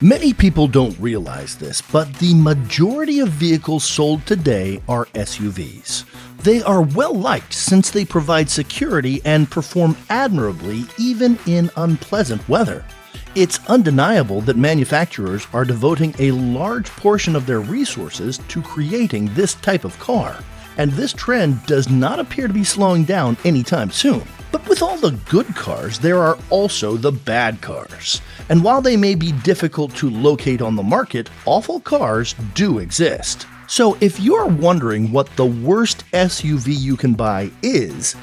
Many people don't realize this, but the majority of vehicles sold today are SUVs. They are well liked since they provide security and perform admirably even in unpleasant weather. It's undeniable that manufacturers are devoting a large portion of their resources to creating this type of car, and this trend does not appear to be slowing down anytime soon. But with all the good cars, there are also the bad cars. And while they may be difficult to locate on the market, awful cars do exist. So if you're wondering what the worst SUV you can buy is,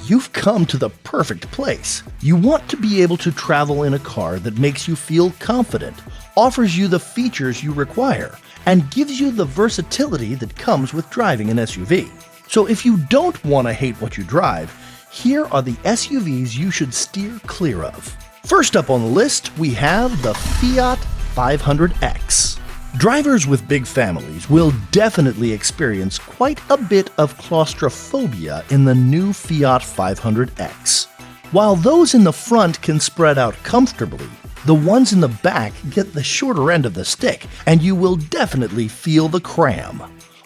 you've come to the perfect place. You want to be able to travel in a car that makes you feel confident, offers you the features you require, and gives you the versatility that comes with driving an SUV. So if you don't want to hate what you drive, here are the SUVs you should steer clear of. First up on the list, we have the Fiat 500X. Drivers with big families will definitely experience quite a bit of claustrophobia in the new Fiat 500X. While those in the front can spread out comfortably, the ones in the back get the shorter end of the stick, and you will definitely feel the cram.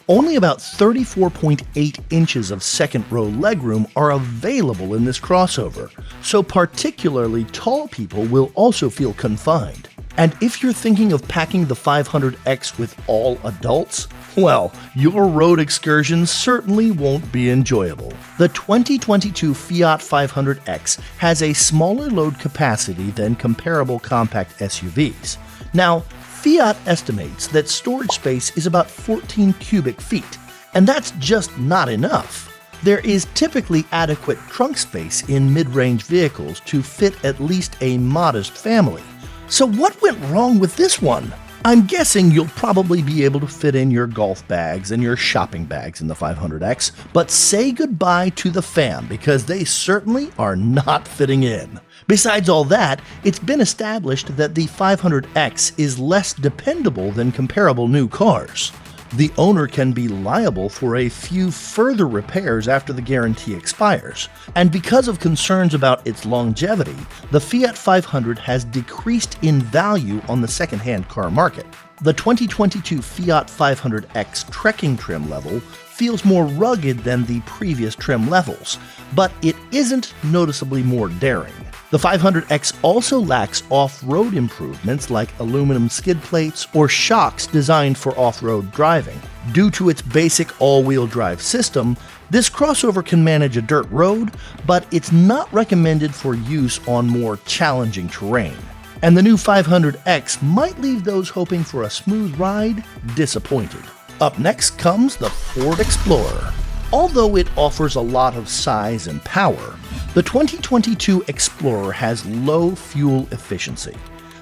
Only about 34.8 inches of second-row legroom are available in this crossover, so particularly tall people will also feel confined. And if you're thinking of packing the 500X with all adults, well, your road excursions certainly won't be enjoyable. The 2022 Fiat 500X has a smaller load capacity than comparable compact SUVs. Now, Fiat estimates that storage space is about 14 cubic feet, and that's just not enough. There is typically adequate trunk space in mid-range vehicles to fit at least a modest family. So what went wrong with this one? I'm guessing you'll probably be able to fit in your golf bags and your shopping bags in the 500X, but say goodbye to the fam because they certainly are not fitting in. Besides all that, it's been established that the 500X is less dependable than comparable new cars. The owner can be liable for a few further repairs after the guarantee expires, and because of concerns about its longevity, the Fiat 500 has decreased in value on the second-hand car market. The 2022 Fiat 500X trekking trim level feels more rugged than the previous trim levels, but it isn't noticeably more daring. The 500X also lacks off-road improvements like aluminum skid plates or shocks designed for off-road driving. Due to its basic all-wheel drive system, this crossover can manage a dirt road, but it's not recommended for use on more challenging terrain. And the new 500X might leave those hoping for a smooth ride disappointed. Up next comes the Ford Explorer. Although it offers a lot of size and power, the 2022 Explorer has low fuel efficiency.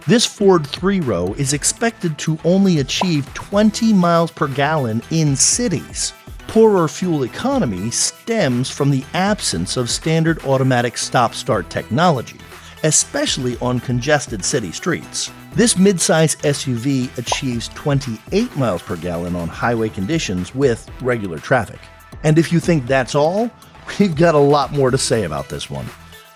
This Ford 3-row is expected to only achieve 20 miles per gallon in cities. Poorer fuel economy stems from the absence of standard automatic stop-start technology, especially on congested city streets. This midsize SUV achieves 28 miles per gallon on highway conditions with regular traffic. And if you think that's all, we've got a lot more to say about this one.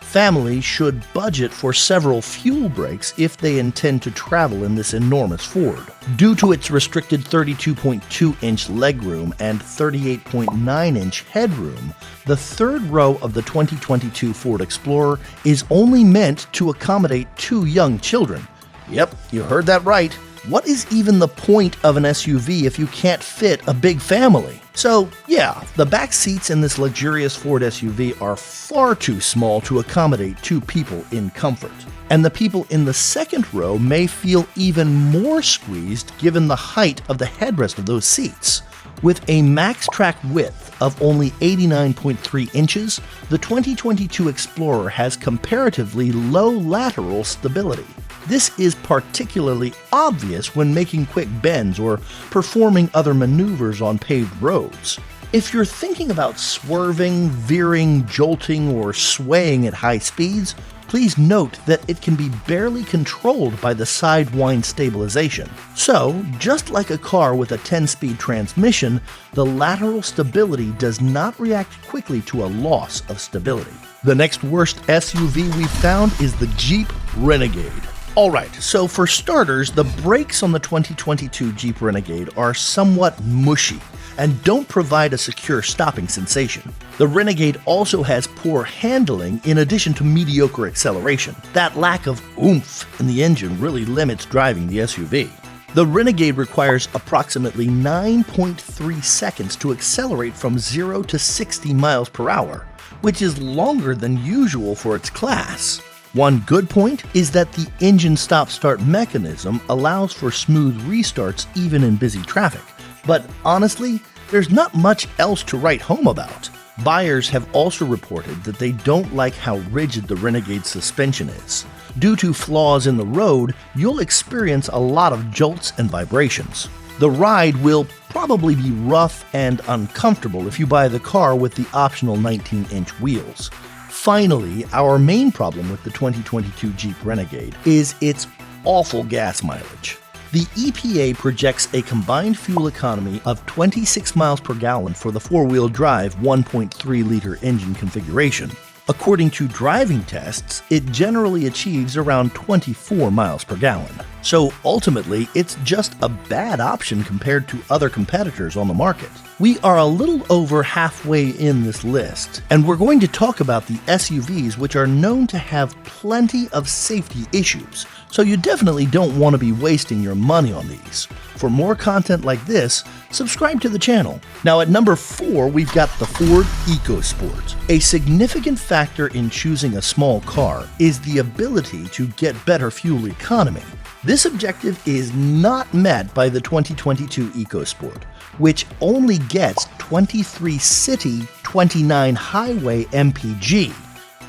Families should budget for several fuel breaks if they intend to travel in this enormous Ford. Due to its restricted 32.2-inch legroom and 38.9-inch headroom, the third row of the 2022 Ford Explorer is only meant to accommodate 2 young children. Yep, you heard that right. What is even the point of an SUV if you can't fit a big family? So yeah, the back seats in this luxurious Ford SUV are far too small to accommodate 2 people in comfort. And the people in the second row may feel even more squeezed given the height of the headrest of those seats. With a max track width of only 89.3 inches, the 2022 Explorer has comparatively low lateral stability. This is particularly obvious when making quick bends or performing other maneuvers on paved roads. If you're thinking about swerving, veering, jolting, or swaying at high speeds, please note that it can be barely controlled by the sidewind stabilization. So, just like a car with a 10-speed transmission, the lateral stability does not react quickly to a loss of stability. The next worst SUV we've found is the Jeep Renegade. Alright, so for starters, the brakes on the 2022 Jeep Renegade are somewhat mushy and don't provide a secure stopping sensation. The Renegade also has poor handling in addition to mediocre acceleration. That lack of oomph in the engine really limits driving the SUV. The Renegade requires approximately 9.3 seconds to accelerate from 0 to 60 miles per hour, which is longer than usual for its class. One good point is that the engine stop-start mechanism allows for smooth restarts even in busy traffic. But honestly, there's not much else to write home about. Buyers have also reported that they don't like how rigid the Renegade's suspension is. Due to flaws in the road, you'll experience a lot of jolts and vibrations. The ride will probably be rough and uncomfortable if you buy the car with the optional 19-inch wheels. Finally, our main problem with the 2022 Jeep Renegade is its awful gas mileage. The EPA projects a combined fuel economy of 26 miles per gallon for the four-wheel drive 1.3-liter engine configuration. According to driving tests, it generally achieves around 24 miles per gallon. So ultimately, it's just a bad option compared to other competitors on the market. We are a little over halfway in this list, and we're going to talk about the SUVs which are known to have plenty of safety issues, so you definitely don't want to be wasting your money on these. For more content like this, subscribe to the channel. Now at number 4, we've got the Ford EcoSport. A significant factor in choosing a small car is the ability to get better fuel economy. This objective is not met by the 2022 EcoSport, which only gets 23 city, 29 highway MPG.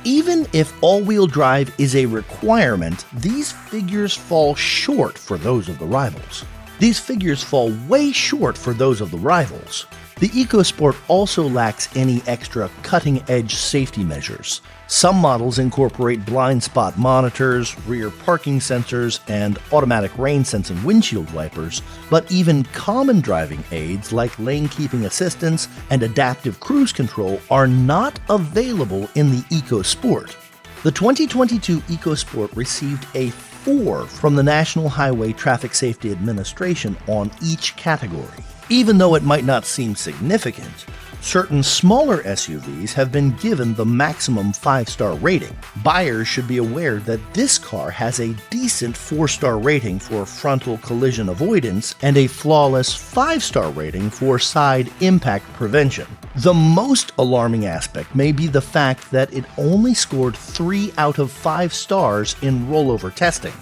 Even if all-wheel drive is a requirement, these figures fall short for those of the rivals. These figures fall way short for those of the rivals. The EcoSport also lacks any extra cutting-edge safety measures. Some models incorporate blind spot monitors, rear parking sensors, and automatic rain-sensing windshield wipers, but even common driving aids like lane keeping assistance and adaptive cruise control are not available in the EcoSport. The 2022 EcoSport received a 4 from the National Highway Traffic Safety Administration on each category. Even though it might not seem significant, certain smaller SUVs have been given the maximum 5-star rating. Buyers should be aware that this car has a decent 4-star rating for frontal collision avoidance and a flawless 5-star rating for side impact prevention. The most alarming aspect may be the fact that it only scored 3 out of 5 stars in rollover testing.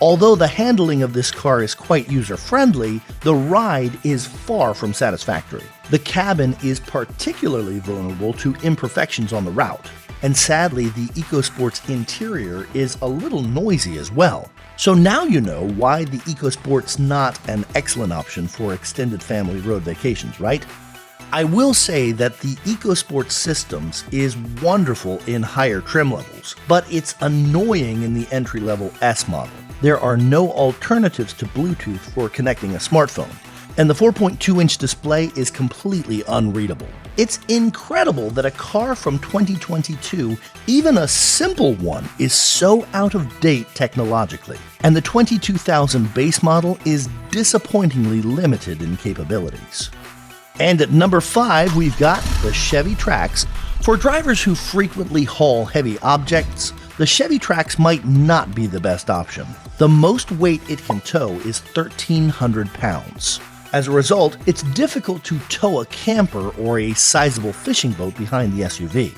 Although the handling of this car is quite user-friendly, the ride is far from satisfactory. The cabin is particularly vulnerable to imperfections on the route, and sadly the EcoSport's interior is a little noisy as well. So now you know why the EcoSport's not an excellent option for extended family road vacations, right? I will say that the EcoSport systems is wonderful in higher trim levels, but it's annoying in the entry-level S model. There are no alternatives to Bluetooth for connecting a smartphone, and the 4.2-inch display is completely unreadable. It's incredible that a car from 2022, even a simple one, is so out of date technologically, and the 22,000 base model is disappointingly limited in capabilities. And at number 5, we've got the Chevy Trax. For drivers who frequently haul heavy objects, the Chevy Trax might not be the best option. The most weight it can tow is 1,300 pounds. As a result, it's difficult to tow a camper or a sizable fishing boat behind the SUV.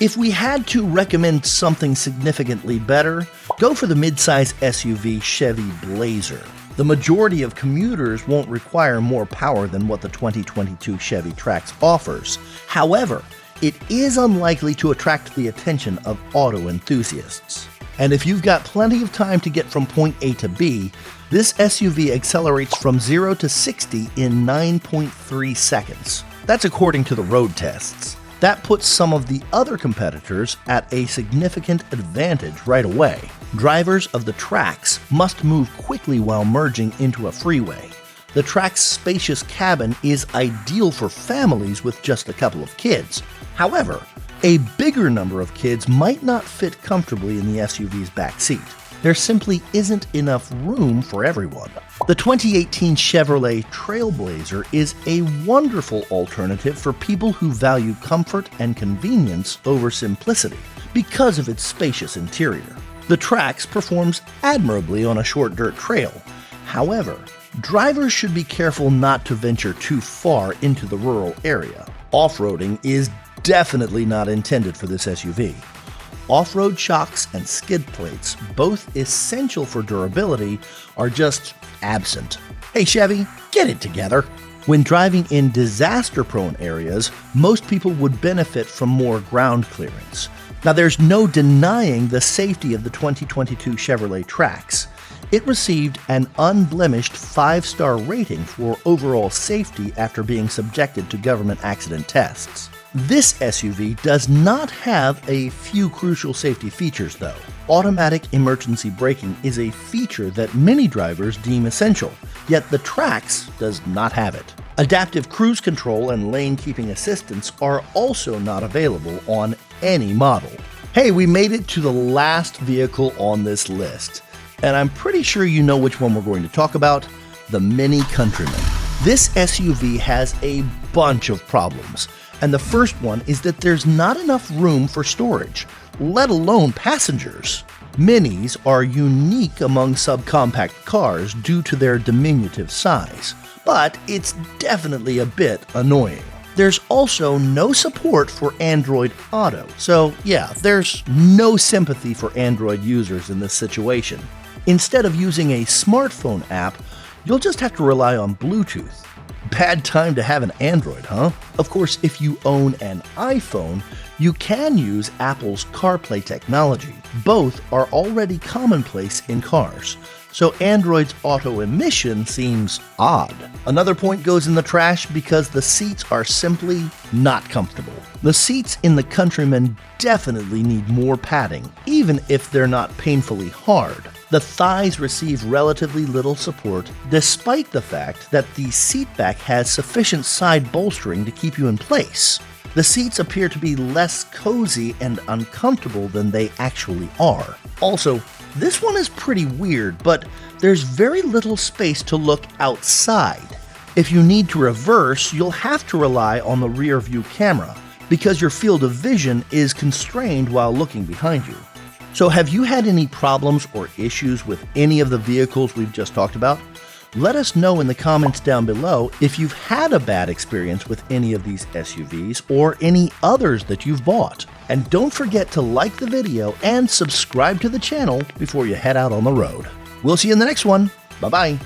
If we had to recommend something significantly better, go for the midsize SUV Chevy Blazer. The majority of commuters won't require more power than what the 2022 Chevy Trax offers. However, it is unlikely to attract the attention of auto enthusiasts. And if you've got plenty of time to get from point A to B, this SUV accelerates from 0 to 60 in 9.3 seconds. That's according to the road tests. That puts some of the other competitors at a significant advantage right away. Drivers of the Trax must move quickly while merging into a freeway. The Trax's spacious cabin is ideal for families with just a couple of kids. However, a bigger number of kids might not fit comfortably in the SUV's back seat. There simply isn't enough room for everyone. The 2018 Chevrolet Trailblazer is a wonderful alternative for people who value comfort and convenience over simplicity because of its spacious interior. The Trax performs admirably on a short dirt trail. However, drivers should be careful not to venture too far into the rural area. Off-roading is definitely not intended for this SUV. Off-road shocks and skid plates, both essential for durability, are just absent. Hey Chevy, get it together! When driving in disaster-prone areas, most people would benefit from more ground clearance. Now there's no denying the safety of the 2022 Chevrolet Trax. It received an unblemished 5-star rating for overall safety after being subjected to government accident tests. This SUV does not have a few crucial safety features though. Automatic emergency braking is a feature that many drivers deem essential, yet the Trax does not have it. Adaptive cruise control and lane keeping assistance are also not available on any model. Hey, we made it to the last vehicle on this list, and I'm pretty sure you know which one we're going to talk about, the Mini Countryman. This SUV has a bunch of problems. And the first one is that there's not enough room for storage, let alone passengers. Minis are unique among subcompact cars due to their diminutive size, but it's definitely a bit annoying. There's also no support for Android Auto, so yeah, there's no sympathy for Android users in this situation. Instead of using a smartphone app, you'll just have to rely on Bluetooth. Bad time to have an Android, huh? Of course, if you own an iPhone, you can use Apple's CarPlay technology. Both are already commonplace in cars, so Android's auto emission seems odd. Another point goes in the trash because the seats are simply not comfortable. The seats in the Countryman definitely need more padding, even if they're not painfully hard. The thighs receive relatively little support, despite the fact that the seat back has sufficient side bolstering to keep you in place. The seats appear to be less cozy and uncomfortable than they actually are. Also, this one is pretty weird, but there's very little space to look outside. If you need to reverse, you'll have to rely on the rear view camera, because your field of vision is constrained while looking behind you. So have you had any problems or issues with any of the vehicles we've just talked about? Let us know in the comments down below if you've had a bad experience with any of these SUVs or any others that you've bought. And don't forget to like the video and subscribe to the channel before you head out on the road. We'll see you in the next one. Bye-bye.